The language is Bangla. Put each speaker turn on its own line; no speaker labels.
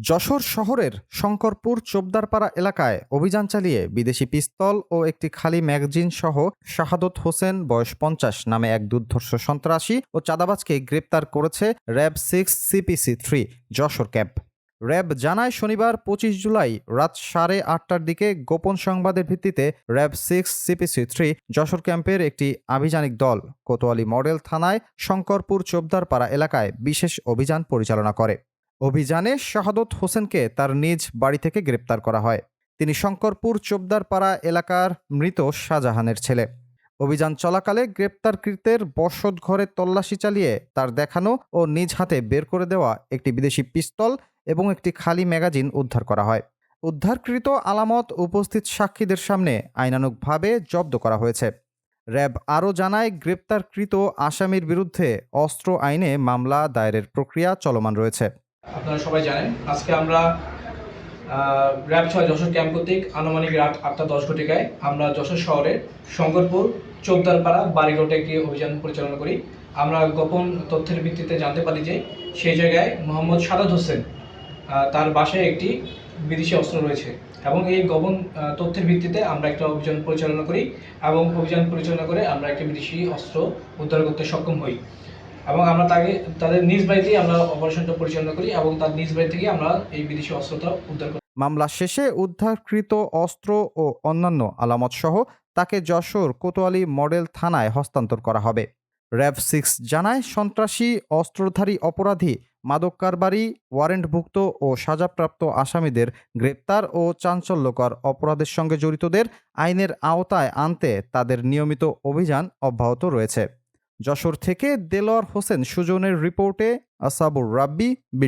যশোর শহরের শঙ্করপুর চোপদারপাড়া এলাকায় অভিযান চালিয়ে বিদেশি পিস্তল ও একটি খালি ম্যাগাজিন সহ শাহাদত হোসেন বয়স ৫০ নামে এক দুর্ধর্ষ সন্ত্রাসী ও চাঁদাবাজকে গ্রেপ্তার করেছে RAB 6 CPC-3 Jessore camp. RAB জানায় শনিবার ২৫ জুলাই রাত ৮:৩০টার দিকে গোপন সংবাদের ভিত্তিতে র্যাব 6 CPC-3 যশোর ক্যাম্পের একটি আভিযানিক দল কোতোয়ালি মডেল থানায় শঙ্করপুর চোপদারপাড়া এলাকায় বিশেষ অভিযান পরিচালনা করে। অভিযানে শাহাদত হোসেনকে তার নিজ বাড়ি থেকে গ্রেপ্তার করা হয়। তিনি শঙ্করপুর চোপদারপাড়া এলাকার মৃত শাহজাহানের ছেলে। অভিযান চলাকালে গ্রেপ্তারকৃতের বসতঘরে তল্লাশি চালিয়ে তার দেখানো ও নিজ হাতে বের করে দেওয়া একটি বিদেশি পিস্তল এবং একটি খালি ম্যাগাজিন উদ্ধার করা হয়। উদ্ধারকৃত আলামত উপস্থিত সাক্ষীদের সামনে আইনানুগভাবে জব্দ করা হয়েছে। র্যাব আরও জানায় গ্রেপ্তারকৃত আসামির বিরুদ্ধে অস্ত্র আইনে মামলা দায়েরের প্রক্রিয়া চলমান রয়েছে।
আপনারা সবাই জানেন, আজকে আমরা র্যাব ৬ যশোর ক্যাম্প কর্তৃক আনুমানিক রাত ৮টা ১০ ঘটিকায় আমরা যশোর শহরের শঙ্করপুর চোপদারপাড়া বাড়িঘাটে একটি অভিযান পরিচালনা করি। আমরা গোপন তথ্যের ভিত্তিতে জানতে পারি যে সেই জায়গায় মোহাম্মদ শাহাদত হোসেন তার বাসায় একটি বিদেশি অস্ত্র রয়েছে এবং এই গোপন তথ্যের ভিত্তিতে আমরা একটা অভিযান পরিচালনা করি এবং অভিযান পরিচালনা করে আমরা একটি বিদেশি অস্ত্র উদ্ধার করতে সক্ষম হই এবং আমরা তাদের নিজ বাড়িতেই আমরা অপারেশনটা পরিচালনা করি এবং তার নিজ বাড়ি থেকে আমরা এই বিদেশি অস্ত্রটা উদ্ধার করি।
মামলা শেষে উদ্ধারকৃত অস্ত্র ও অন্যান্য আলামত সহ তাকে যশোর কোতোয়ালি মডেল থানায় হস্তান্তর করা হবে। র্যাব 6 জানায় সন্ত্রাসী, অস্ত্রধারী অপরাধী, মাদক কারবারি, ওয়ারেন্টভুক্ত ও সাজাপ্রাপ্ত আসামিদের গ্রেপ্তার ও চাঞ্চল্যকর অপরাধের সঙ্গে জড়িতদের আইনের আওতায় আনতে তাদের নিয়মিত অভিযান অব্যাহত রয়েছে। যশোর থেকে দেলোয়ার হোসেন সুজনের রিপোর্টে আসাবুর রাব্বি, বিডি।